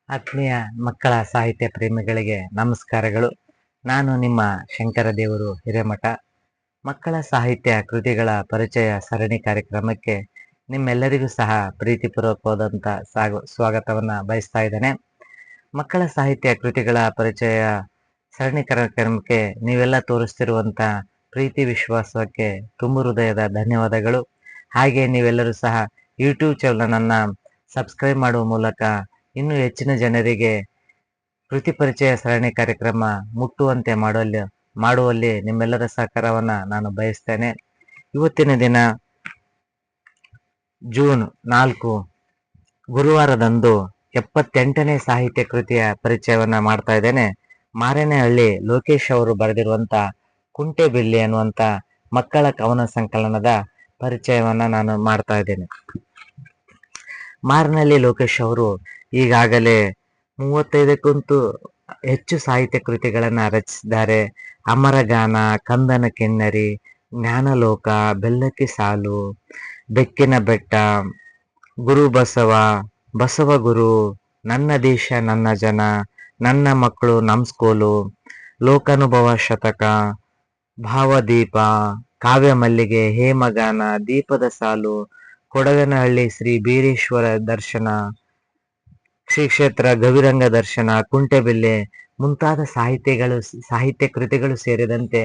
ಆತ್ಮೀಯ ಮಕ್ಕಳ ಸಾಹಿತ್ಯ ಪ್ರೇಮಿಗಳಿಗೆ ನಮಸ್ಕಾರಗಳು. ನಾನು ನಿಮ್ಮ ಶಂಕರ ದೇವರು ಹಿರೇಮಠ. ಮಕ್ಕಳ ಸಾಹಿತ್ಯ ಕೃತಿಗಳ ಪರಿಚಯ ಸರಣಿ ಕಾರ್ಯಕ್ರಮಕ್ಕೆ ನಿಮ್ಮೆಲ್ಲರಿಗೂ ಸಹ ಪ್ರೀತಿಪೂರ್ವಕವಾದಂಥ ಸ್ವಾಗತವನ್ನು ಬಯಸ್ತಾ ಇದ್ದೇನೆ. ಮಕ್ಕಳ ಸಾಹಿತ್ಯ ಕೃತಿಗಳ ಪರಿಚಯ ಸರಣಿ ಕಾರ್ಯಕ್ರಮಕ್ಕೆ ನೀವೆಲ್ಲ ತೋರಿಸ್ತಿರುವಂಥ ಪ್ರೀತಿ ವಿಶ್ವಾಸಕ್ಕೆ ತುಂಬ ಹೃದಯದ ಧನ್ಯವಾದಗಳು. ಹಾಗೆ ನೀವೆಲ್ಲರೂ ಸಹ ಯೂಟ್ಯೂಬ್ ಚಾನಲನ್ನು ಸಬ್ಸ್ಕ್ರೈಬ್ ಮಾಡುವ ಮೂಲಕ ಇನ್ನೂ ಹೆಚ್ಚಿನ ಜನರಿಗೆ ಕೃತಿ ಪರಿಚಯ ಸರಣಿ ಕಾರ್ಯಕ್ರಮ ಮುಟ್ಟುವಂತೆ ಮಾಡುವಲ್ಲಿ ನಿಮ್ಮೆಲ್ಲರ ಸಹಕಾರವನ್ನು ನಾನು ಬಯಸ್ತೇನೆ. ಇವತ್ತಿನ ದಿನ ಜೂನ್ 4 ಗುರುವಾರದಂದು 78ನೇ ಸಾಹಿತ್ಯ ಕೃತಿಯ ಪರಿಚಯವನ್ನ ಮಾಡ್ತಾ ಇದ್ದೇನೆ. ಮಾರೇನಹಳ್ಳಿ ಲೋಕೇಶ್ ಅವರು ಬರೆದಿರುವಂತ ಕುಂಟೆಬಿಲ್ಲೆ ಅನ್ನುವಂತ ಮಕ್ಕಳ ಕವನ ಸಂಕಲನದ ಪರಿಚಯವನ್ನ ನಾನು ಮಾಡ್ತಾ ಇದ್ದೇನೆ. ಮಾರೇನಹಳ್ಳಿ ಲೋಕೇಶ್ ಅವರು ಈಗಾಗಲೇ 35ಕ್ಕಂತೂ ಹೆಚ್ಚು ಸಾಹಿತ್ಯ ಕೃತಿಗಳನ್ನ ರಚಿಸಿದ್ದಾರೆ. ಅಮರಗಾನ, ಕಂದನ ಕಿನ್ನರಿ, ಜ್ಞಾನಲೋಕ, ಬೆಲ್ಲಕ್ಕಿ ಸಾಲು, ಬೆಕ್ಕಿನ ಬೆಟ್ಟ, ಗುರು ಬಸವ, ಬಸವಗುರು, ನನ್ನ ದೇಶ ನನ್ನ ಜನ, ನನ್ನ ಮಕ್ಕಳು ನಮ್ಸ್ಕೋಲು, ಲೋಕಾನುಭವ ಶತಕ, ಭಾವದೀಪ, ಕಾವ್ಯ ಮಲ್ಲಿಗೆ, ಹೇಮಗಾನ, ದೀಪದ ಸಾಲು, ಕೊಡಗನಹಳ್ಳಿ ಶ್ರೀ ಬೀರೇಶ್ವರ ದರ್ಶನ, ಶ್ರೀ ಕ್ಷೇತ್ರ ಗವಿರಂಗ ದರ್ಶನ, ಕುಂಟೆಬಿಲ್ಲೆ ಮುಂತಾದ ಸಾಹಿತ್ಯ ಕೃತಿಗಳು ಸೇರಿದಂತೆ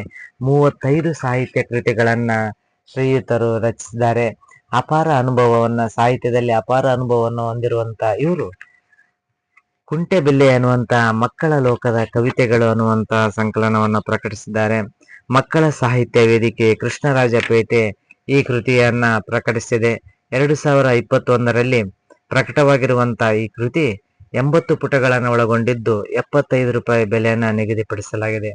35 ಸಾಹಿತ್ಯ ಕೃತಿಗಳನ್ನ ಶ್ರೀಯುತರು ರಚಿಸಿದ್ದಾರೆ. ಸಾಹಿತ್ಯದಲ್ಲಿ ಅಪಾರ ಅನುಭವವನ್ನು ಹೊಂದಿರುವಂತ ಇವರು ಕುಂಟೆಬಿಲ್ಲೆ ಅನ್ನುವಂತ ಮಕ್ಕಳ ಲೋಕದ ಕವಿತೆಗಳು ಅನ್ನುವಂತ ಸಂಕಲನವನ್ನು ಪ್ರಕಟಿಸಿದ್ದಾರೆ. ಮಕ್ಕಳ ಸಾಹಿತ್ಯ ವೇದಿಕೆ ಕೃಷ್ಣರಾಜಪೇಟೆ ಈ ಕೃತಿಯನ್ನ ಪ್ರಕಟಿಸಿದೆ. 2021ರಲ್ಲಿ ಪ್ರಕಟವಾಗಿರುವಂತಹ ಈ ಕೃತಿ 80 ಪುಟಗಳನ್ನು ಒಳಗೊಂಡಿದ್ದು 75 ರೂಪಾಯಿ ಬೆಲೆಯನ್ನ ನಿಗದಿಪಡಿಸಲಾಗಿದೆ.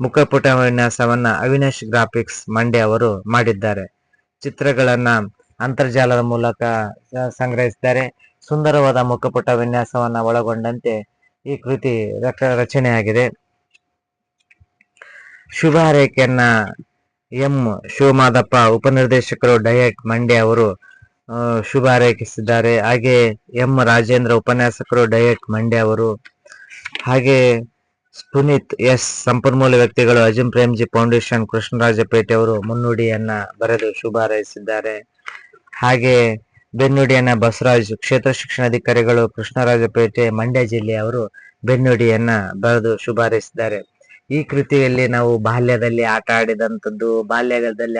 ಮುಖಪುಟ ವಿನ್ಯಾಸವನ್ನ ಅವಿನಾಶ್ ಗ್ರಾಫಿಕ್ಸ್ ಮಂಡ್ಯ ಅವರು ಮಾಡಿದ್ದಾರೆ. ಚಿತ್ರಗಳನ್ನ ಅಂತರ್ಜಾಲದ ಮೂಲಕ ಸಂಗ್ರಹಿಸಿದ್ದಾರೆ. ಸುಂದರವಾದ ಮುಖಪುಟ ವಿನ್ಯಾಸವನ್ನ ಒಳಗೊಂಡಂತೆ ಈ ಕೃತಿ ರಚನೆಯಾಗಿದೆ. ಶುಭ ಹಾರೈಕೆಯನ್ನ ಎಂ ಶಿವಮಾದಪ್ಪ ಉಪನಿರ್ದೇಶಕರು ಡಯಟ್ ಮಂಡ್ಯ ಅವರು ಶುಭ ಹಾರೈಸಿದ್ದಾರೆ. ಹಾಗೆ ಎಂ ರಾಜೇಂದ್ರ ಉಪನ್ಯಾಸಕರು ಡಯಟ್ ಮಂಡ್ಯ ಅವರು, ಹಾಗೆ ಪುನೀತ್ ಎಸ್ ಸಂಪನ್ಮೂಲ ವ್ಯಕ್ತಿಗಳು ಅಜಿಂ ಪ್ರೇಮ್ಜಿ ಫೌಂಡೇಶನ್ ಕೃಷ್ಣರಾಜಪೇಟೆ ಅವರು ಮುನ್ನುಡಿಯನ್ನ ಬರೆದು ಶುಭ ಹಾರೈಸಿದ್ದಾರೆ. ಹಾಗೆ ಬೆನ್ನುಡಿಯನ್ನ ಬಸವರಾಜ್ ಕ್ಷೇತ್ರ ಶಿಕ್ಷಣಾಧಿಕಾರಿಗಳು ಕೃಷ್ಣರಾಜಪೇಟೆ ಮಂಡ್ಯ ಜಿಲ್ಲೆಯವರು ಬೆನ್ನುಡಿಯನ್ನ ಬರೆದು ಶುಭ ಹಾರೈಸಿದ್ದಾರೆ. ಈ ಕೃತಿಯಲ್ಲಿ ನಾವು ಬಾಲ್ಯದಲ್ಲಿ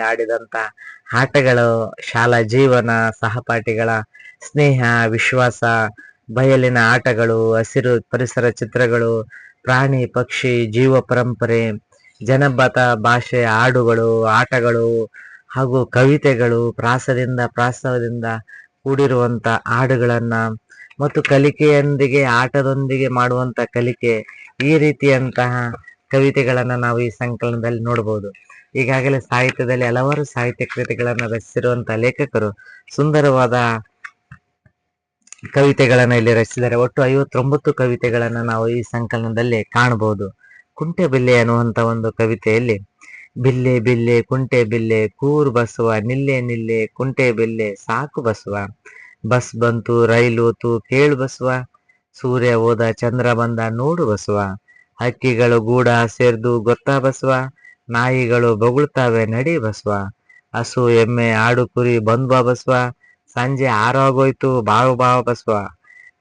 ಆಡಿದಂತ ಆಟಗಳು, ಶಾಲಾ ಜೀವನ, ಸಹಪಾಠಿಗಳ ಸ್ನೇಹ, ವಿಶ್ವಾಸ, ಬಯಲಿನ ಆಟಗಳು, ಹಸಿರು ಪರಿಸರ ಚಿತ್ರಗಳು, ಪ್ರಾಣಿ ಪಕ್ಷಿ ಜೀವ ಪರಂಪರೆ, ಜನಪದ ಭಾಷೆ ಹಾಡುಗಳು, ಆಟಗಳು ಹಾಗೂ ಕವಿತೆಗಳು, ಪ್ರಾಸದಿಂದ ಕೂಡಿರುವಂತ ಹಾಡುಗಳನ್ನ ಮತ್ತು ಕಲಿಕೆಯೊಂದಿಗೆ ಆಟದೊಂದಿಗೆ ಮಾಡುವಂತ ಕಲಿಕೆ, ಈ ರೀತಿಯಂತಹ ಕವಿತೆಗಳನ್ನ ನಾವು ಈ ಸಂಕಲನದಲ್ಲಿ ನೋಡಬಹುದು. ಈಗಾಗಲೇ ಸಾಹಿತ್ಯದಲ್ಲಿ ಹಲವಾರು ಸಾಹಿತ್ಯ ಕೃತಿಗಳನ್ನ ರಚಿಸಿರುವಂತಹ ಲೇಖಕರು ಸುಂದರವಾದ ಕವಿತೆಗಳನ್ನ ಇಲ್ಲಿ ರಚಿಸಿದ್ದಾರೆ. ಒಟ್ಟು 59 ಕವಿತೆಗಳನ್ನ ನಾವು ಈ ಸಂಕಲನದಲ್ಲಿ ಕಾಣಬಹುದು. ಕುಂಟೆಬಿಲ್ಲೆ ಅನ್ನುವಂತ ಒಂದು ಕವಿತೆಯಲ್ಲಿ ಬಿಲ್ಲೆ ಬಿಲ್ಲೆ ಕುಂಟೆ ಬಿಲ್ಲೆ ಕೂರು ಬಸವ, ನಿಲ್ಲೆ ನಿಲ್ಲೆ ಕುಂಟೆ ಬಿಲ್ಲೆ ಸಾಕು ಬಸವ, ಬಸ್ ಬಂತು ರೈಲು ಹೋತು ಕೇಳು ಬಸವ, ಸೂರ್ಯ ಹೋದ ಚಂದ್ರ ಬಂದ ನೋಡು ಬಸವ, ಹಕ್ಕಿಗಳು ಗೂಡ ಸೇರ್ದು ಗೊತ್ತಾ ಬಸವ, ನಾಯಿಗಳು ಬೊಗಳ್ತಾವೆ ನಡಿ ಬಸವ, ಹಸು ಎಮ್ಮೆ ಆಡು ಕುರಿ ಬಂದ್ವಾ ಬಸವ, ಸಂಜೆ ಆರೋಗೋಯ್ತು ಬಾವ ಬಸವ,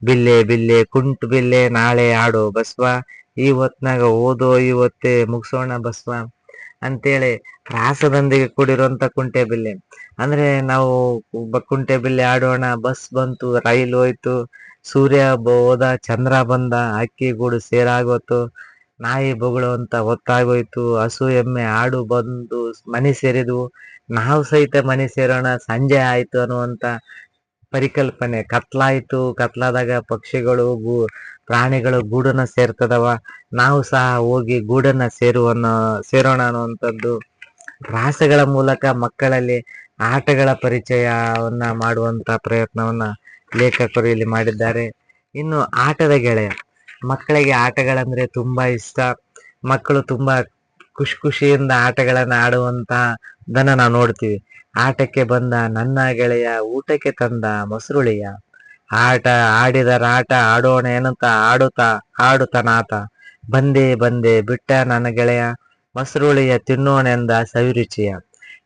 ಬಿಲ್ಲೆ ಬಿಲ್ಲೆ ಕುಂಟು ಬಿಲ್ಲೆ ನಾಳೆ ಆಡು ಬಸವ, ಈ ಹೊತ್ನಾಗ ಓದೋ ಇವತ್ತೇ ಮುಗಿಸೋಣ ಬಸವ ಅಂತೇಳಿ ಪ್ರಾಸದೊಂದಿಗೆ ಕೂಡಿರುವಂತ ಕುಂಟೆಬಿಲ್ಲೆ. ಅಂದ್ರೆ ನಾವು ಕುಂಟೆಬಿಲ್ಲೆ ಆಡೋಣ, ಬಸ್ ಬಂತು ರೈಲು ಹೋಯ್ತು, ಸೂರ್ಯ ಹೋದ ಚಂದ್ರ ಬಂದ, ಅಕ್ಕಿ ಗೂಡು ಸೇರಾಗೋತು, ನಾಯಿ ಬೊಗಳುವಂತ ಹೊತ್ತಾಗೋಯ್ತು, ಹಸು ಎಮ್ಮೆ ಆಡು ಬಂದು ಮನೆ ಸೇರಿದ್ವು, ನಾವು ಸಹಿತ ಮನೆ ಸೇರೋಣ ಸಂಜೆ ಆಯ್ತು ಅನ್ನುವಂತ ಪರಿಕಲ್ಪನೆ. ಕತ್ಲಾದಾಗ ಪಕ್ಷಿಗಳು ಪ್ರಾಣಿಗಳು ಗೂಡನ್ನ ಸೇರ್ತದವ, ನಾವು ಸಹ ಹೋಗಿ ಗೂಡನ್ನ ಸೇರೋಣ ಅನ್ನುವಂಥದ್ದು ಪ್ರಾಸಗಳ ಮೂಲಕ ಮಕ್ಕಳಲ್ಲಿ ಆಟಗಳ ಪರಿಚಯವನ್ನ ಮಾಡುವಂತ ಪ್ರಯತ್ನವನ್ನ ಲೇಖಕರು ಇಲ್ಲಿ ಮಾಡಿದ್ದಾರೆ. ಇನ್ನು ಆಟದ ಗೆಳೆಯ, ಮಕ್ಕಳಿಗೆ ಆಟಗಳಂದ್ರೆ ತುಂಬಾ ಇಷ್ಟ. ಮಕ್ಕಳು ತುಂಬಾ ಖುಷಿಯಿಂದ ಆಟಗಳನ್ನ ಆಡುವಂತದನ್ನ ನಾವು ನೋಡ್ತೀವಿ. ಆಟಕ್ಕೆ ಬಂದ ನನ್ನ ಗೆಳೆಯ ಊಟಕ್ಕೆ ತಂದ ಮೊಸರುಳಿಯ, ಆಟ ಆಡಿದರಾಟ ಆಡೋಣ ಏನಂತ ಆಡುತ್ತಾ ಆಡುತ್ತನಾತ. ಬಂದೆ ಬಂದೆ ಬಿಟ್ಟ ನನ್ನ ಗೆಳೆಯ, ಮಸರುಳಿಯ ತಿನ್ನೋಣೆಂದ ಸವಿರುಚಿಯ.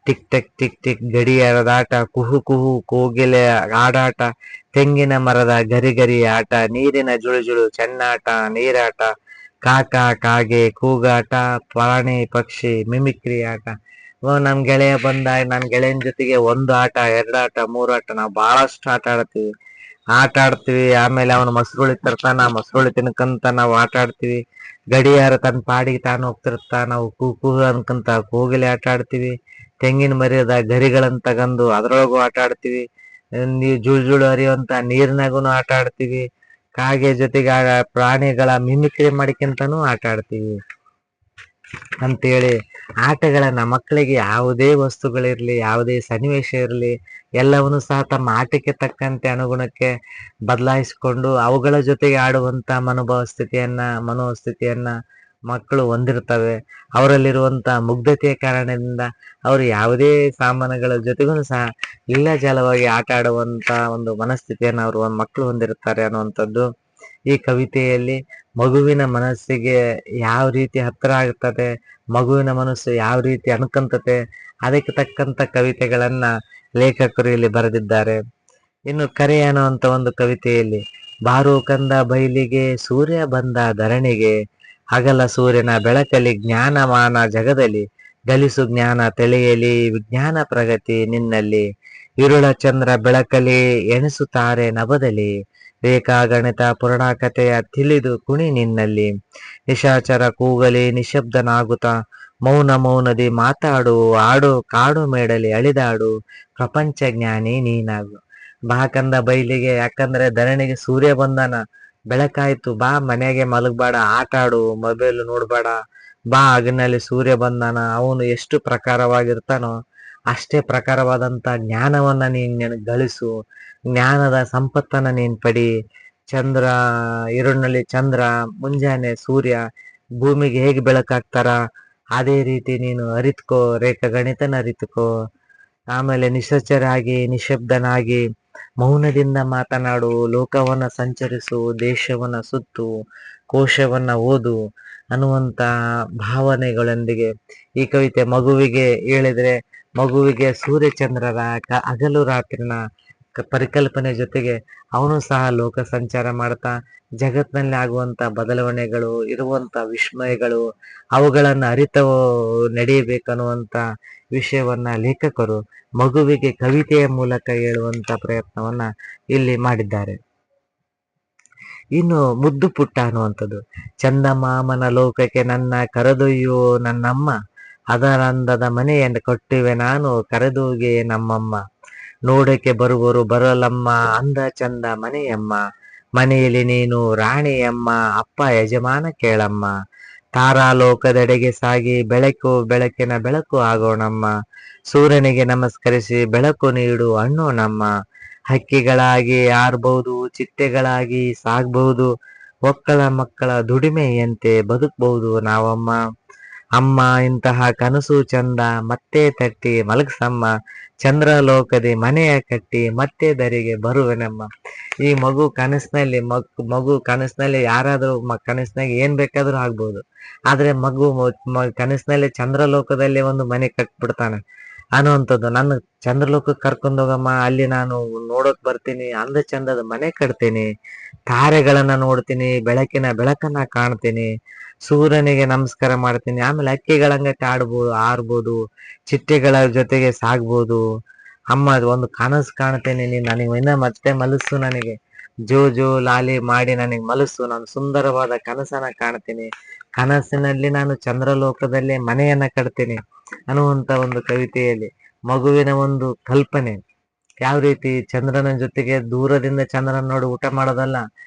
ಟಿಕ್ ಟಕ್ ಟಿಕ್ ಟಿಕ್ ಗಡಿಯಾರದಾಟ, ಕುಹು ಕುಹು ಕೋಗಿಲೆ ಆಡಾಟ, ತೆಂಗಿನ ಮರದ ಗರಿ ಗರಿ ಆಟ, ನೀರಿನ ಜುಳು ಚೆನ್ನಾಟ ನೀರಾಟ, ಕಾಕ ಕಾಗೆ ಕೂಗಾಟ, ಪ್ರಾಣಿ ಪಕ್ಷಿ ಮಿಮಿಕ್ರಿ ಆಟ. ನಮ್ ಗೆಳೆಯ ಬಂದಾಗ ನನ್ ಗೆಳೆಯನ ಜೊತೆಗೆ ಒಂದು ಆಟ, ಎರಡು ಆಟ, ಮೂರು ಆಟ, ನಾವು ಬಹಳಷ್ಟು ಆಟ ಆಡ್ತೀವಿ. ಆಮೇಲೆ ಅವನು ಮಸರುಳಿ ತರ್ತಾನ, ಮಸರುಳಿ ತಿನ್ಕಂತ ನಾವು ಆಟ ಆಡ್ತೀವಿ. ಗಡಿಯಾರ ತನ್ನ ಪಾಡಿಗೆ ತಾನು ಹೋಗ್ತಿರ್ತಾ, ನಾವು ಕೂಗು ಅನ್ಕಂತ ಕೋಗಿಲೆ ಆಟ ಆಡ್ತೀವಿ. ತೆಂಗಿನ ಮರದ ಗರಿಗಳನ್ನ ತಗಂದು ಅದ್ರೊಳಗೂ ಆಟ ಆಡ್ತೀವಿ. ಜುಳು ಹರಿಯುವಂತ ನೀರಿನಾಗೂ ಆಟ ಆಡ್ತೀವಿ. ಕಾಗೆ ಜೊತೆಗೆ ಪ್ರಾಣಿಗಳ ಮಿಮಿಕ್ರಿ ಮಾಡಿಕೊಂತಾನು ಆಟ ಆಡ್ತೀವಿ ಅಂತೇಳಿ ಆಟಗಳನ್ನ ಮಕ್ಕಳಿಗೆ ಯಾವುದೇ ವಸ್ತುಗಳಿರ್ಲಿ, ಯಾವುದೇ ಸನ್ನಿವೇಶ ಇರಲಿ, ಎಲ್ಲವನ್ನು ಸಹ ತಮ್ಮ ಆಟಕ್ಕೆ ತಕ್ಕಂತೆ ಅನುಗುಣಕ್ಕೆ ಬದಲಾಯಿಸಿಕೊಂಡು ಅವುಗಳ ಜೊತೆಗೆ ಆಡುವಂತ ಮನೋಸ್ಥಿತಿಯನ್ನ ಮಕ್ಕಳು ಹೊಂದಿರ್ತವೆ. ಅವರಲ್ಲಿರುವಂತ ಮುಗ್ಧತೆಯ ಕಾರಣದಿಂದ ಅವರು ಯಾವುದೇ ಸಾಮಾನುಗಳ ಜೊತೆಗೂ ಸಹ ಲೀಲಾಜಾಲವಾಗಿ ಆಟ ಆಡುವಂತ ಒಂದು ಮನಸ್ಥಿತಿಯನ್ನು ಅವರು ಮಕ್ಕಳು ಹೊಂದಿರುತ್ತಾರೆ ಅನ್ನುವಂಥದ್ದು ಈ ಕವಿತೆಯಲ್ಲಿ. ಮಗುವಿನ ಮನಸ್ಸಿಗೆ ಯಾವ ರೀತಿ ಹತ್ತಿರ ಆಗ್ತದೆ, ಮಗುವಿನ ಮನಸ್ಸು ಯಾವ ರೀತಿ ಅನ್ಕಂತತೆ, ಅದಕ್ಕೆ ತಕ್ಕಂತ ಕವಿತೆಗಳನ್ನ ಲೇಖಕರು ಇಲ್ಲಿ ಬರೆದಿದ್ದಾರೆ. ಇನ್ನು ಕರೆ ಅನ್ನುವಂತ ಒಂದು ಕವಿತೆಯಲ್ಲಿ, ಬಾರೋ ಕಂದ ಬೈಲಿಗೆ ಸೂರ್ಯ ಬಂದ ಧರಣಿಗೆ, ಹಗಲ ಸೂರ್ಯನ ಬೆಳಕಲಿ ಜ್ಞಾನಮಾನ ಜಗದಲ್ಲಿ, ಗಲಿಸು ಜ್ಞಾನ ತಿಳಿಯಲಿ ವಿಜ್ಞಾನ ಪ್ರಗತಿ ನಿನ್ನಲ್ಲಿ, ಇರುಳ ಚಂದ್ರ ಬೆಳಕಲಿ ಎಣಿಸುತ್ತಾರೆ ನಭದಲ್ಲಿ, ರೇಖಾಗಣಿತ ಪುರಾಣಕಥೆಯ ತಿಳಿದು ಕುಣಿ ನಿನ್ನಲ್ಲಿ, ನಿಶಾಚರ ಕೂಗಲಿ ನಿಶಬ್ದನಾಗುತ್ತ, ಮೌನ ಮೌನದಿ ಮಾತಾಡು ಆಡು ಕಾಡು ಮೇಡಲಿ ಅಳಿದಾಡು, ಪ್ರಪಂಚ ಜ್ಞಾನಿ ನೀನಾಗು. ಬಾ ಕಂದ ಬೈಲಿಗೆ, ಯಾಕಂದ್ರೆ ಧರಣಿಗೆ ಸೂರ್ಯ ಬಂದಾನ, ಬೆಳಕಾಯ್ತು, ಬಾ ಮನೆಗೆ ಮಲಗಬೇಡ, ಆಟ ಆಡು, ಮೊಬೈಲ್ ನೋಡ್ಬೇಡ, ಬಾ ಅಗ್ನಲ್ಲಿ ಸೂರ್ಯ ಬಂದಾನ, ಅವನು ಎಷ್ಟು ಪ್ರಕಾರವಾಗಿರ್ತಾನೋ ಅಷ್ಟೇ ಪ್ರಕಾರವಾದಂತ ಜ್ಞಾನವನ್ನ ನೀನ್ ಗಳಿಸು, ಜ್ಞಾನದ ಸಂಪತ್ತನ್ನ ನೀನ್ ಪಡಿ. ಚಂದ್ರ ಇರುಳಿನಲ್ಲಿ ಚಂದ್ರ, ಮುಂಜಾನೆ ಸೂರ್ಯ ಭೂಮಿಗೆ ಹೇಗೆ ಬೆಳಕಾಗ್ತಾರ ಅದೇ ರೀತಿ ನೀನು ಅರಿತ್ಕೋ, ರೇಖಾಗಣಿತನ ಅರಿತುಕೋ. ಆಮೇಲೆ ನಿಶಚರಾಗಿ ನಿಶಬ್ದನಾಗಿ ಮೌನದಿಂದ ಮಾತನಾಡು, ಲೋಕವನ್ನ ಸಂಚರಿಸು, ದೇಶವನ್ನ ಸುತ್ತು, ಕೋಶವನ್ನ ಓದು ಅನ್ನುವಂತ ಭಾವನೆಗಳೊಂದಿಗೆ ಈ ಕವಿತೆ ಮಗುವಿಗೆ ಹೇಳಿದ್ರೆ, ಮಗುವಿಗೆ ಸೂರ್ಯಚಂದ್ರರ ಹಗಲು ರಾತ್ರಿನ ಪರಿಕಲ್ಪನೆ ಜೊತೆಗೆ ಅವನು ಸಹ ಲೋಕ ಸಂಚಾರ ಮಾಡ್ತಾ ಜಗತ್ತಿನಲ್ಲಿ ಆಗುವಂತ ಬದಲಾವಣೆಗಳು, ಇರುವಂತ ವಿಸ್ಮಯಗಳು, ಅವುಗಳನ್ನ ಅರಿತ ನಡೆಯಬೇಕನ್ನುವಂತ ವಿಷಯವನ್ನ ಲೇಖಕರು ಮಗುವಿಗೆ ಕವಿತೆಯ ಮೂಲಕ ಹೇಳುವಂತ ಪ್ರಯತ್ನವನ್ನ ಇಲ್ಲಿ ಮಾಡಿದ್ದಾರೆ. ಇನ್ನು ಮುದ್ದು ಪುಟ್ಟ ಅನ್ನುವಂಥದ್ದು, ಚಂದಮಾಮನ ಲೋಕಕ್ಕೆ ನನ್ನ ಕರೆದೊಯ್ಯೋ ನನ್ನಮ್ಮ, ಅದರಂದದ ಮನೆಯನ್ನು ಕಟ್ಟುವೆ ನಾನು ಕರೆದೋಗೆ ನಮ್ಮಮ್ಮ, ನೋಡಕ್ಕೆ ಬರುವರು ಬರಲಮ್ಮ ಅಂದ ಚಂದ ಮನೆಯಮ್ಮ, ಮನೆಯಲ್ಲಿ ನೀನು ರಾಣಿಯಮ್ಮ ಅಪ್ಪ ಯಜಮಾನ ಕೇಳಮ್ಮ, ತಾರಾಲೋಕದೆಡೆಗೆ ಸಾಗಿ ಬೆಳಕಿನ ಬೆಳಕು ಆಗೋಣಮ್ಮ, ಸೂರ್ಯನಿಗೆ ನಮಸ್ಕರಿಸಿ ಬೆಳಕು ನೀಡು ಅಣ್ಣೋಣಮ್ಮ, ಹಕ್ಕಿಗಳಾಗಿ ಆರ್ಬಹುದು ಚಿಟ್ಟೆಗಳಾಗಿ ಸಾಗ್ಬಹುದು, ಒಕ್ಕಳ ಮಕ್ಕಳ ದುಡಿಮೆಯಂತೆ ಬದುಕಬಹುದು ನಾವಮ್ಮ, ಅಮ್ಮ ಇಂತಹ ಕನಸು ಚಂದ ಮತ್ತೆ ತಟ್ಟಿ ಮಲಗ್ಸಮ್ಮ, ಚಂದ್ರಲೋಕದಿ ಮನೆಯ ಕಟ್ಟಿ ಮತ್ತೆ ದರಿಗೆ ಬರುವೆನಮ್ಮ. ಈ ಮಗು ಕನಸಿನಲ್ಲಿ ಯಾರಾದ್ರೂ ಕನಸಿನಾಗ ಏನ್ ಬೇಕಾದ್ರೂ ಆಗ್ಬಹುದು, ಆದ್ರೆ ಮಗು ಕನಸಿನಲ್ಲಿ ಚಂದ್ರಲೋಕದಲ್ಲಿ ಒಂದು ಮನೆ ಕಟ್ಬಿಡ್ತಾನೆ ಅನ್ನುವಂಥದ್ದು. ನನ್ನ ಚಂದ್ರಲೋಕಕ್ಕೆ ಕರ್ಕೊಂಡೋಗಮ್ಮ, ಅಲ್ಲಿ ನಾನು ನೋಡೋಕ್ ಬರ್ತೀನಿ, ಅಂದ ಚಂದದ ಮನೆ ಕಟ್ತೀನಿ, ತಾರೆಗಳನ್ನ ನೋಡ್ತೀನಿ, ಬೆಳಕನ್ನ ಕಾಣ್ತೀನಿ, ಸೂರ್ಯನಿಗೆ ನಮಸ್ಕಾರ ಮಾಡ್ತೀನಿ, ಆಮೇಲೆ ಹಕ್ಕಿಗಳಂಗಕ್ಕೆ ಆರ್ಬೋದು, ಚಿಟ್ಟೆಗಳ ಜೊತೆಗೆ ಸಾಗ್ಬೋದು. ಅಮ್ಮ ಒಂದು ಕನಸು ಕಾಣ್ತೇನೆ, ನೀನ್ ನನಗೆ ಇನ್ನ ಮತ್ತೆ ಮಲಸು, ನನಗೆ ಜೋ ಜೋ ಲಾಲಿ ಮಾಡಿ ನನಗೆ ಮಲಸು, ನಾನು ಸುಂದರವಾದ ಕನಸನ್ನ ಕಾಣ್ತೀನಿ, ಕನಸಿನಲ್ಲಿ ನಾನು ಚಂದ್ರಲೋಕದಲ್ಲೇ ಮನೆಯನ್ನ ಕಟ್ತೀನಿ ಅನ್ನುವಂತ ಒಂದು ಕವಿತೆಯಲ್ಲಿ ಮಗುವಿನ ಒಂದು ಕಲ್ಪನೆ ಯಾವ ರೀತಿ ಚಂದ್ರನ ಜೊತೆಗೆ ದೂರದಿಂದ ಚಂದ್ರನ ನೋಡಿ ಊಟ ಮಾಡೋದಲ್ಲ,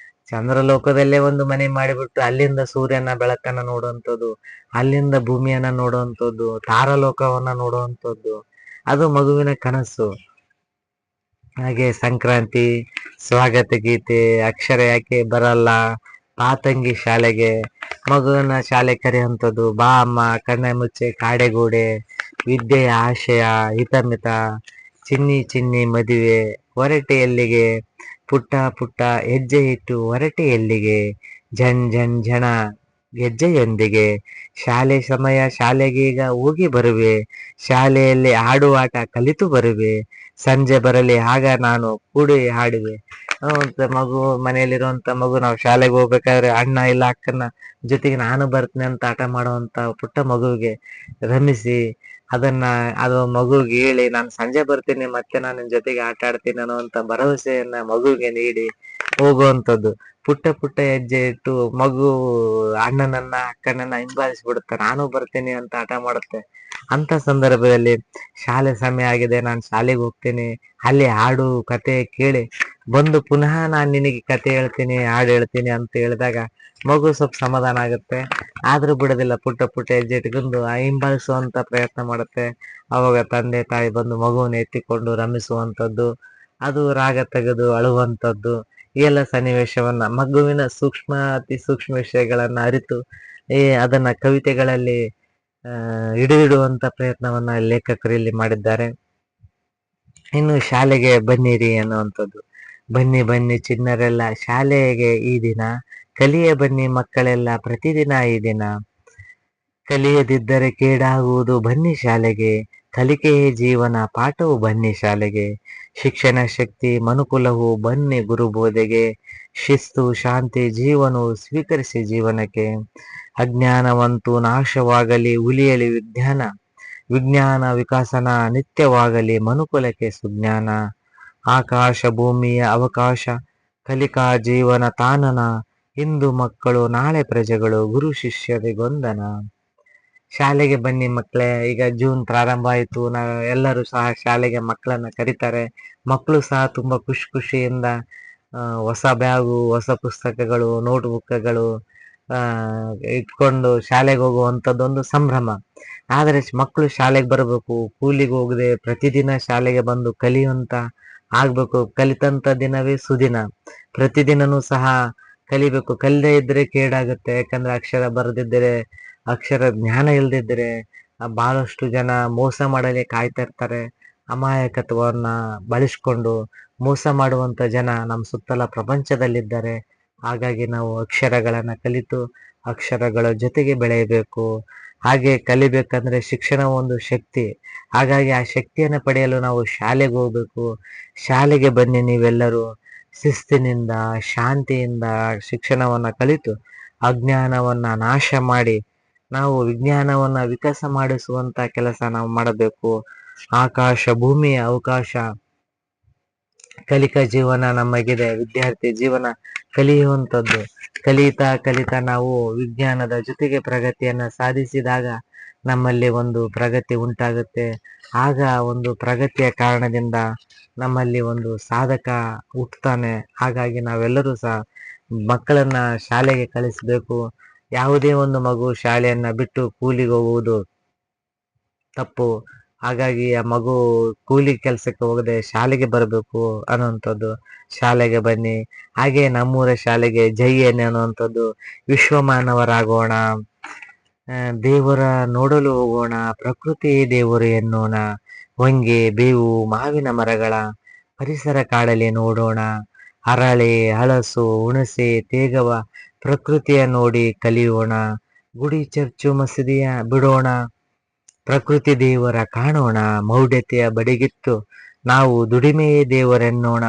ಚಂದ್ರಲೋಕದಲ್ಲೇ ಒಂದು ಮನೆ ಮಾಡಿಬಿಟ್ಟು ಅಲ್ಲಿಂದ ಸೂರ್ಯನ ಬೆಳಕನ್ನ ನೋಡುವಂಥದ್ದು, ಅಲ್ಲಿಂದ ಭೂಮಿಯನ್ನ ನೋಡುವಂಥದ್ದು, ತಾರಲೋಕವನ್ನ ನೋಡುವಂಥದ್ದು, ಅದು ಮಗುವಿನ ಕನಸು. ಹಾಗೆ ಸಂಕ್ರಾಂತಿ, ಸ್ವಾಗತ ಗೀತೆ, ಅಕ್ಷರ ಯಾಕೆ ಬರಲ್ಲ, ಪಾತಂಗಿ ಶಾಲೆಗೆ, ಮಗುವನ್ನ ಶಾಲೆ ಕರೆಯುವಂಥದ್ದು, ಬಾ ಅಮ್ಮ ಕಣ್ಣ ಮುಚ್ಚೆ ಕಾಡೆಗೂಡೆ, ವಿದ್ಯೆಯ ಆಶಯ ಹಿತಮಿತ, ಚಿನ್ನಿ ಚಿನ್ನಿ ಮದುವೆ, ಹೊರಟೆ ಎಲ್ಲಿಗೆ, ಪುಟ್ಟ ಪುಟ್ಟ ಹೆಜ್ಜೆ ಇಟ್ಟು ಹೊರಟೆ ಎಲ್ಲಿಗೆ, ಝಣ್ ಝಣ್ ಝಣ ಗೆಜ್ಜೆಯೊಂದಿಗೆ. ಶಾಲೆ ಸಮಯ ಶಾಲೆಗೀಗ ಹೋಗಿ ಬರುವೆ, ಶಾಲೆಯಲ್ಲಿ ಆಡುವಾಟ ಕಲಿತು ಬರುವೆ. ಸಂಜೆ ಬರಲಿ ಆಗ ನಾನು ಕೂಡಿ ಹಾಡುವೆ. ಅಂತ ಮಗು, ಮನೆಯಲ್ಲಿರುವಂತ ಮಗು ನಾವು ಶಾಲೆಗೆ ಹೋಗ್ಬೇಕಾದ್ರೆ ಅಣ್ಣ ಇಲ್ಲ ಅಕ್ಕನ ಜೊತೆಗೆ ನಾನು ಬರ್ತೀನಿ ಅಂತ ಹಠ ಮಾಡುವಂತ ಪುಟ್ಟ ಮಗುವಿಗೆ ರಮಿಸಿ, ಅದನ್ನ ಅದು ಮಗುವಿಗೆ ಹೇಳಿ ನಾನು ಸಂಜೆ ಬರ್ತೀನಿ ಮತ್ತೆ ನಾನು ನಿನ್ ಜೊತೆಗೆ ಆಟ ಆಡ್ತೀನಿ ಅನ್ನುವಂತ ಭರವಸೆಯನ್ನ ಮಗುವಿಗೆ ನೀಡಿ ಹೋಗುವಂಥದ್ದು. ಪುಟ್ಟ ಪುಟ್ಟ ಹೆಜ್ಜೆ ಇಟ್ಟು ಮಗು ಅಣ್ಣನನ್ನ ಅಕ್ಕನನ್ನ ಹಿಂಬಾಲಿಸ್ಬಿಡುತ್ತೆ, ನಾನು ಬರ್ತೀನಿ ಅಂತ ಹಠ ಮಾಡುತ್ತೆ. ಅಂತ ಸಂದರ್ಭದಲ್ಲಿ ಶಾಲೆ ಸಮಯ ಆಗಿದೆ, ನಾನು ಶಾಲೆಗೆ ಹೋಗ್ತೀನಿ, ಅಲ್ಲಿ ಹಾಡು ಕತೆ ಕೇಳಿ ಬಂದು ಪುನಃ ನಾನು ನಿನಗೆ ಕತೆ ಹೇಳ್ತೀನಿ ಹಾಡು ಹೇಳ್ತೀನಿ ಅಂತ ಹೇಳಿದಾಗ ಮಗು ಸ್ವಲ್ಪ ಸಮಾಧಾನ ಆಗುತ್ತೆ. ಆದ್ರೂ ಬಿಡೋದಿಲ್ಲ, ಪುಟ್ಟ ಪುಟ್ಟ ಹೆಜ್ಜೆ ಇಟ್ಕೊಂಡು ಹಿಂಬಾಲಿಸುವಂತ ಪ್ರಯತ್ನ ಮಾಡುತ್ತೆ. ಅವಾಗ ತಂದೆ ತಾಯಿ ಬಂದು ಮಗುವನ್ನು ಎತ್ತಿಕೊಂಡು ರಮಿಸುವಂಥದ್ದು, ಅದು ರಾಗ ತೆಗೆದು ಅಳುವಂಥದ್ದು, ಈ ಎಲ್ಲ ಸನ್ನಿವೇಶವನ್ನ ಮಗುವಿನ ಸೂಕ್ಷ್ಮ ಅತಿ ಸೂಕ್ಷ್ಮ ವಿಷಯಗಳನ್ನ ಅರಿತು ಅದನ್ನ ಕವಿತೆಗಳಲ್ಲಿ ಹಿಡಿದಿಡುವಂತ ಪ್ರಯತ್ನವನ್ನ ಲೇಖಕರು ಇಲ್ಲಿ ಮಾಡಿದ್ದಾರೆ. ಇನ್ನು ಶಾಲೆಗೆ ಬನ್ನಿರಿ ಅನ್ನುವಂಥದ್ದು. ಬನ್ನಿ ಬನ್ನಿ ಚಿಣ್ಣರೆಲ್ಲ ಶಾಲೆಗೆ ಈ ದಿನ, ಕಲಿಯ ಬನ್ನಿ ಮಕ್ಕಳೆಲ್ಲ ಪ್ರತಿದಿನ ಈ ದಿನ. ಕಲಿಯದಿದ್ದರೆ ಕೇಡಾಗುವುದು ಬನ್ನಿ ಶಾಲೆಗೆ, ಕಲಿಕೆಯೇ ಜೀವನ ಪಾಠವು ಬನ್ನಿ ಶಾಲೆಗೆ. ಶಿಕ್ಷಣ ಶಕ್ತಿ ಮನುಕುಲವು ಬನ್ನಿ ಗುರುಬೋಧೆಗೆ, ಶಿಸ್ತು ಶಾಂತಿ ಜೀವನವು ಸ್ವೀಕರಿಸಿ ಜೀವನಕ್ಕೆ. ಅಜ್ಞಾನವಂತೂ ನಾಶವಾಗಲಿ ಉಲಿಯಲಿ ವಿಜ್ಞಾನ, ವಿಜ್ಞಾನ ವಿಕಾಸನ ನಿತ್ಯವಾಗಲಿ ಮನುಕುಲಕ್ಕೆ ಸುಜ್ಞಾನ. ಆಕಾಶ ಭೂಮಿಯ ಅವಕಾಶ ಕಲಿಕಾ ಜೀವನ ತಾನನ, ಇಂದು ಮಕ್ಕಳು ನಾಳೆ ಪ್ರಜೆಗಳು ಗುರು ಶಿಷ್ಯರಿಗೊಂದನ. ಶಾಲೆಗೆ ಬನ್ನಿ ಮಕ್ಕಳೇ, ಈಗ ಜೂನ್ ಪ್ರಾರಂಭ ಆಯಿತು, ಎಲ್ಲರೂ ಸಹ ಶಾಲೆಗೆ ಮಕ್ಕಳನ್ನ ಕರೀತಾರೆ. ಮಕ್ಕಳು ಸಹ ತುಂಬಾ ಖುಷಿ ಖುಷಿಯಿಂದ ಹೊಸ ಬ್ಯಾಗು, ಹೊಸ ಪುಸ್ತಕಗಳು, ನೋಟ್ ಬುಕ್ಗಳು ಇಟ್ಕೊಂಡು ಶಾಲೆಗೆ ಹೋಗುವಂಥದ್ದೊಂದು ಸಂಭ್ರಮ. ಆದರೆ ಮಕ್ಕಳು ಶಾಲೆಗೆ ಬರಬೇಕು, ಕೂಲಿಗೆ ಹೋಗದೆ ಪ್ರತಿದಿನ ಶಾಲೆಗೆ ಬಂದು ಕಲಿಯುವಂತ ಆಗ್ಬೇಕು. ಕಲಿತಂತ ದಿನವೇ ಸುದಿನ, ಪ್ರತಿದಿನನೂ ಸಹ ಕಲಿಬೇಕು. ಕಲಿದೇ ಇದ್ರೆ ಕೇಡಾಗುತ್ತೆ. ಯಾಕಂದ್ರೆ ಅಕ್ಷರ ಬರದಿದ್ದರೆ, ಅಕ್ಷರ ಜ್ಞಾನ ಇಲ್ದಿದ್ರೆ ಬಹಳಷ್ಟು ಜನ ಮೋಸ ಮಾಡಲಿ ಕಾಯ್ತಾ ಇರ್ತಾರೆ. ಅಮಾಯಕತ್ವವನ್ನ ಬಳಸ್ಕೊಂಡು ಮೋಸ ಮಾಡುವಂತ ಜನ ನಮ್ಮ ಸುತ್ತಲ ಪ್ರಪಂಚದಲ್ಲಿದ್ದಾರೆ. ಹಾಗಾಗಿ ನಾವು ಅಕ್ಷರಗಳನ್ನ ಕಲಿತು ಅಕ್ಷರಗಳ ಜೊತೆಗೆ ಬೆಳೆಯಬೇಕು. ಹಾಗೆ ಕಲಿಬೇಕಂದ್ರೆ ಶಿಕ್ಷಣ ಒಂದು ಶಕ್ತಿ. ಹಾಗಾಗಿ ಆ ಶಕ್ತಿಯನ್ನು ಪಡೆಯಲು ನಾವು ಶಾಲೆಗೆ ಹೋಗ್ಬೇಕು. ಶಾಲೆಗೆ ಬನ್ನಿ ನೀವೆಲ್ಲರೂ, ಶಿಸ್ತಿನಿಂದ ಶಾಂತಿಯಿಂದ ಶಿಕ್ಷಣವನ್ನ ಕಲಿತು ಅಜ್ಞಾನವನ್ನ ನಾಶ ಮಾಡಿ ನಾವು ವಿಜ್ಞಾನವನ್ನ ವಿಕಾಸ ಮಾಡಿಸುವಂತ ಕೆಲಸ ನಾವು ಮಾಡಬೇಕು. ಆಕಾಶ ಭೂಮಿಯ ಅವಕಾಶ ಕಲಿಕಾ ಜೀವನ ನಮಗಿದೆ. ವಿದ್ಯಾರ್ಥಿ ಜೀವನ ಕಲಿಯುವಂಥದ್ದು. ಕಲಿತಾ ಕಲಿತಾ ನಾವು ವಿಜ್ಞಾನದ ಜೊತೆಗೆ ಪ್ರಗತಿಯನ್ನ ಸಾಧಿಸಿದಾಗ ನಮ್ಮಲ್ಲಿ ಒಂದು ಪ್ರಗತಿ ಉಂಟಾಗುತ್ತೆ. ಆಗ ಒಂದು ಪ್ರಗತಿಯ ಕಾರಣದಿಂದ ನಮ್ಮಲ್ಲಿ ಒಂದು ಸಾಧಕ ಹುಟ್ಟುತ್ತಾನೆ. ಹಾಗಾಗಿ ನಾವೆಲ್ಲರೂ ಸಹ ಮಕ್ಕಳನ್ನ ಶಾಲೆಗೆ ಕಳಿಸ್ಬೇಕು. ಯಾವುದೇ ಒಂದು ಮಗು ಶಾಲೆಯನ್ನ ಬಿಟ್ಟು ಕೂಲಿಗೆ ಹೋಗುವುದು ತಪ್ಪು. ಹಾಗಾಗಿ ಆ ಮಗು ಕೂಲಿ ಕೆಲಸಕ್ಕೆ ಹೋಗದೆ ಶಾಲೆಗೆ ಬರಬೇಕು ಅನ್ನುವಂಥದ್ದು. ಶಾಲೆಗೆ ಬನ್ನಿ. ಹಾಗೆ ನಮ್ಮೂರ ಶಾಲೆಗೆ ಜೈ ಅನ್ನುವಂಥದ್ದು. ವಿಶ್ವ ಮಾನವರಾಗೋಣ, ದೇವರ ನೋಡಲು ಹೋಗೋಣ, ಪ್ರಕೃತಿ ದೇವರು ಎನ್ನೋಣ. ಹೊಂಗೆ ಬೇವು ಮಾವಿನ ಮರಗಳ ಪರಿಸರ ಕಾಡಲಿ ನೋಡೋಣ. ಅರಳೆ ಹಳಸು ಹುಣಸೆ ತೇಗವ ಪ್ರಕೃತಿಯ ನೋಡಿ ಕಲಿಯೋಣ. ಗುಡಿ ಚರ್ಚು ಮಸೀದಿಯ ಬಿಡೋಣ, ಪ್ರಕೃತಿ ದೇವರ ಕಾಣೋಣ. ಮೌಢ್ಯತೆಯ ಬಡಿಗಿತ್ತು ನಾವು ದುಡಿಮೆಯೇ ದೇವರೆನ್ನೋಣ.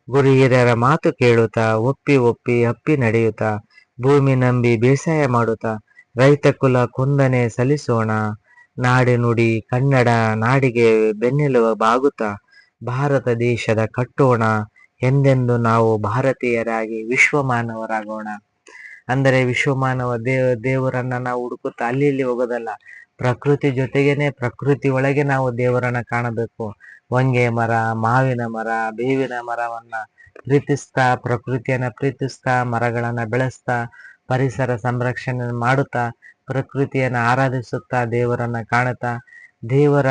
ಗುರು ಹಿರಿಯರ ಮಾತು ಕೇಳುತ್ತಾ ಒಪ್ಪಿ ಒಪ್ಪಿ ಅಪ್ಪಿ ನಡೆಯುತ್ತಾ, ಭೂಮಿ ನಂಬಿ ಬೇಸಾಯ ಮಾಡುತ್ತಾ ರೈತ ಕುಲ ಕೊಂದನೆ ಸಲ್ಲಿಸೋಣ. ನಾಡಿ ನುಡಿ ಕನ್ನಡ ನಾಡಿಗೆ ಬೆನ್ನೆಲುಬ ಬಾಗುತ್ತಾ ಭಾರತ ದೇಶದ ಕಟ್ಟೋಣ. ಎಂದೆಂದು ನಾವು ಭಾರತೀಯರಾಗಿ ವಿಶ್ವ ಮಾನವರಾಗೋಣ. ಅಂದರೆ ವಿಶ್ವ ಮಾನವ ದೇವರನ್ನ ನಾವು ಹುಡುಕುತ್ತಾ ಅಲ್ಲಿ ಇಲ್ಲಿ ಹೋಗೋದಲ್ಲ, ಪ್ರಕೃತಿ ಜೊತೆಗೇನೆ ಪ್ರಕೃತಿ ಒಳಗೆ ನಾವು ದೇವರನ್ನ ಕಾಣಬೇಕು. ಹೊಂಗೆ ಮರ, ಮಾವಿನ ಮರ, ಬೇವಿನ ಮರವನ್ನ ಪ್ರೀತಿಸ್ತಾ, ಪ್ರಕೃತಿಯನ್ನ ಪ್ರೀತಿಸ್ತಾ, ಮರಗಳನ್ನ ಬೆಳೆಸ್ತಾ, ಪರಿಸರ ಸಂರಕ್ಷಣೆ ಮಾಡುತ್ತಾ, ಪ್ರಕೃತಿಯನ್ನ ಆರಾಧಿಸುತ್ತಾ, ದೇವರನ್ನ ಕಾಣುತ್ತಾ, ದೇವರ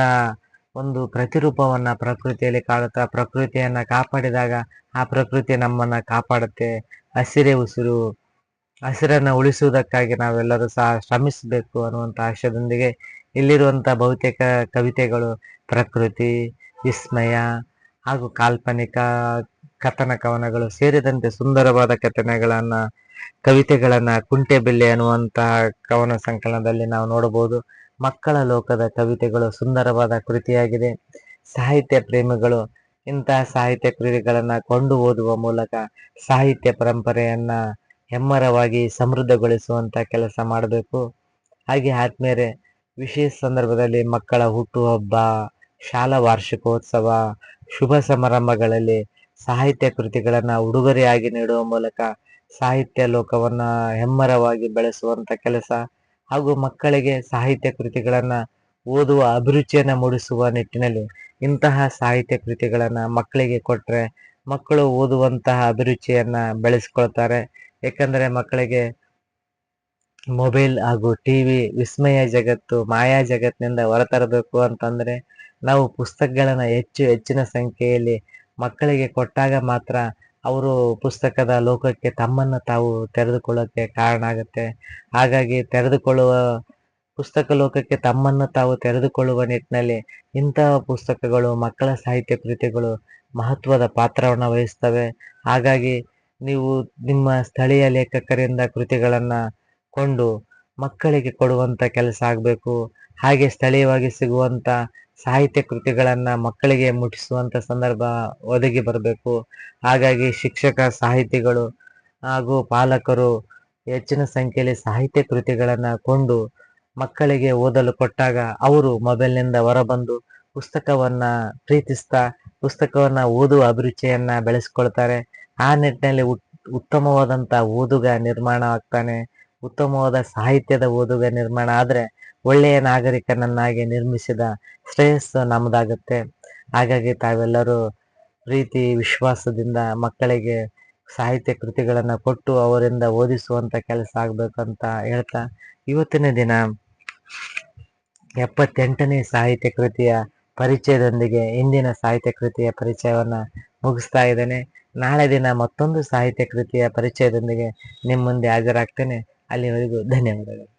ಒಂದು ಪ್ರತಿರೂಪವನ್ನ ಪ್ರಕೃತಿಯಲ್ಲಿ ಕಾಣುತ್ತಾ, ಪ್ರಕೃತಿಯನ್ನ ಕಾಪಾಡಿದಾಗ ಆ ಪ್ರಕೃತಿ ನಮ್ಮನ್ನ ಕಾಪಾಡುತ್ತೆ. ಹಸಿರೇ ಉಸಿರು, ಹಸಿರನ್ನ ಉಳಿಸುವುದಕ್ಕಾಗಿ ನಾವೆಲ್ಲರೂ ಸಹ ಶ್ರಮಿಸಬೇಕು ಅನ್ನುವಂತ ಆಶಯದೊಂದಿಗೆ ಇಲ್ಲಿರುವಂತ ಬಹುತೇಕ ಕವಿತೆಗಳು ಪ್ರಕೃತಿ, ವಿಸ್ಮಯ ಹಾಗೂ ಕಾಲ್ಪನಿಕ ಕಥನ ಕವನಗಳು ಸೇರಿದಂತೆ ಸುಂದರವಾದ ಕವಿತೆಗಳನ್ನ ಕುಂಟೆಬಿಲ್ಲೆ ಅನ್ನುವಂತಹ ಕವನ ಸಂಕಲನದಲ್ಲಿ ನಾವು ನೋಡಬಹುದು. ಮಕ್ಕಳ ಲೋಕದ ಕವಿತೆಗಳು ಸುಂದರವಾದ ಕೃತಿಯಾಗಿದೆ. ಸಾಹಿತ್ಯ ಪ್ರೇಮಿಗಳು ಇಂತಹ ಸಾಹಿತ್ಯ ಕೃತಿಗಳನ್ನ ಕೊಂಡು ಓದುವ ಮೂಲಕ ಸಾಹಿತ್ಯ ಪರಂಪರೆಯನ್ನ ಹೆಮ್ಮರವಾಗಿ ಸಮೃದ್ಧಗೊಳಿಸುವಂತ ಕೆಲಸ ಮಾಡಬೇಕು. ಹಾಗೆ ಆತ್ಮೀಯರೇ, ವಿಶೇಷ ಸಂದರ್ಭದಲ್ಲಿ ಮಕ್ಕಳ ಹುಟ್ಟುಹಬ್ಬ, ಶಾಲಾ ವಾರ್ಷಿಕೋತ್ಸವ, ಶುಭ ಸಮಾರಂಭಗಳಲ್ಲಿ ಸಾಹಿತ್ಯ ಕೃತಿಗಳನ್ನ ಉಡುಗೊರೆಯಾಗಿ ನೀಡುವ ಮೂಲಕ ಸಾಹಿತ್ಯ ಲೋಕವನ್ನ ಹೆಮ್ಮರವಾಗಿ ಬೆಳೆಸುವಂತ ಕೆಲಸ ಹಾಗೂ ಮಕ್ಕಳಿಗೆ ಸಾಹಿತ್ಯ ಕೃತಿಗಳನ್ನ ಓದುವ ಅಭಿರುಚಿಯನ್ನ ಮೂಡಿಸುವ ನಿಟ್ಟಿನಲ್ಲಿ ಇಂತಹ ಸಾಹಿತ್ಯ ಕೃತಿಗಳನ್ನ ಮಕ್ಕಳಿಗೆ ಕೊಟ್ರೆ ಮಕ್ಕಳು ಓದುವಂತಹ ಅಭಿರುಚಿಯನ್ನ ಬೆಳೆಸ್ಕೊಳ್ತಾರೆ. ಯಾಕಂದ್ರೆ ಮಕ್ಕಳಿಗೆ ಮೊಬೈಲ್ ಹಾಗೂ ಟಿವಿ ವಿಸ್ಮಯ ಜಗತ್ತು, ಮಾಯಾ ಜಗತ್ತಿನಿಂದ ಹೊರತರಬೇಕು ಅಂತಂದ್ರೆ ನಾವು ಪುಸ್ತಕಗಳನ್ನ ಹೆಚ್ಚಿನ ಸಂಖ್ಯೆಯಲ್ಲಿ ಮಕ್ಕಳಿಗೆ ಕೊಟ್ಟಾಗ ಮಾತ್ರ ಅವರು ಪುಸ್ತಕದ ಲೋಕಕ್ಕೆ ತಮ್ಮನ್ನು ತಾವು ತೆರೆದುಕೊಳ್ಳೋಕೆ ಕಾರಣ ಆಗುತ್ತೆ. ಹಾಗಾಗಿ ಪುಸ್ತಕ ಲೋಕಕ್ಕೆ ತಮ್ಮನ್ನು ತಾವು ತೆರೆದುಕೊಳ್ಳುವ ನಿಟ್ಟಿನಲ್ಲಿ ಇಂತಹ ಪುಸ್ತಕಗಳು, ಮಕ್ಕಳ ಸಾಹಿತ್ಯ ಕೃತಿಗಳು ಮಹತ್ವದ ಪಾತ್ರವನ್ನು ವಹಿಸ್ತವೆ. ಹಾಗಾಗಿ ನೀವು ನಿಮ್ಮ ಸ್ಥಳೀಯ ಲೇಖಕರಿಂದ ಕೃತಿಗಳನ್ನ ಕೊಂಡು ಮಕ್ಕಳಿಗೆ ಕೊಡುವಂತ ಕೆಲಸ ಆಗಬೇಕು. ಹಾಗೆ ಸ್ಥಳೀಯವಾಗಿ ಸಿಗುವಂತ ಸಾಹಿತ್ಯ ಕೃತಿಗಳನ್ನ ಮಕ್ಕಳಿಗೆ ಮುಟ್ಟಿಸುವಂತ ಸಂದರ್ಭ ಒದಗಿ ಬರಬೇಕು. ಹಾಗಾಗಿ ಶಿಕ್ಷಕ, ಸಾಹಿತಿಗಳು ಹಾಗೂ ಪಾಲಕರು ಹೆಚ್ಚಿನ ಸಂಖ್ಯೆಯಲ್ಲಿ ಸಾಹಿತ್ಯ ಕೃತಿಗಳನ್ನ ಕೊಂಡು ಮಕ್ಕಳಿಗೆ ಓದಲು ಕೊಟ್ಟಾಗ ಅವರು ಮೊಬೈಲ್ನಿಂದ ಹೊರಬಂದು ಪುಸ್ತಕವನ್ನ ಪ್ರೀತಿಸ್ತಾ ಪುಸ್ತಕವನ್ನ ಓದುವ ಅಭಿರುಚಿಯನ್ನ ಬೆಳೆಸ್ಕೊಳ್ತಾರೆ. ಆ ನಿಟ್ಟಿನಲ್ಲಿ ಉತ್ತಮವಾದಂತ ಓದುಗ ನಿರ್ಮಾಣ ಆಗ್ತಾನೆ. ಉತ್ತಮವಾದ ಸಾಹಿತ್ಯದ ಓದುಗ ನಿರ್ಮಾಣ ಆದ್ರೆ ಒಳ್ಳೆಯ ನಾಗರಿಕನನ್ನಾಗಿ ನಿರ್ಮಿಸಿದ ಶ್ರೇಯಸ್ಸು ನಮ್ದಾಗುತ್ತೆ. ಹಾಗಾಗಿ ತಾವೆಲ್ಲರೂ ಪ್ರೀತಿ ವಿಶ್ವಾಸದಿಂದ ಮಕ್ಕಳಿಗೆ ಸಾಹಿತ್ಯ ಕೃತಿಗಳನ್ನ ಕೊಟ್ಟು ಅವರಿಂದ ಓದಿಸುವಂತ ಕೆಲಸ ಆಗ್ಬೇಕಂತ ಹೇಳ್ತಾ ಇವತ್ತಿನ ದಿನ 78ನೇ ಸಾಹಿತ್ಯ ಕೃತಿಯ ಪರಿಚಯದೊಂದಿಗೆ ಇಂದಿನ ಸಾಹಿತ್ಯ ಕೃತಿಯ ಪರಿಚಯವನ್ನ ಮುಗಿಸ್ತಾ ಇದ್ದೇನೆ. ನಾಳೆ ದಿನ ಮತ್ತೊಂದು ಸಾಹಿತ್ಯ ಕೃತಿಯ ಪರಿಚಯದೊಂದಿಗೆ ನಿಮ್ಮ ಮುಂದೆ ಹಾಜರಾಗ್ತೇನೆ. ಅಲ್ಲಿವರೆಗೂ ಧನ್ಯವಾದಗಳು.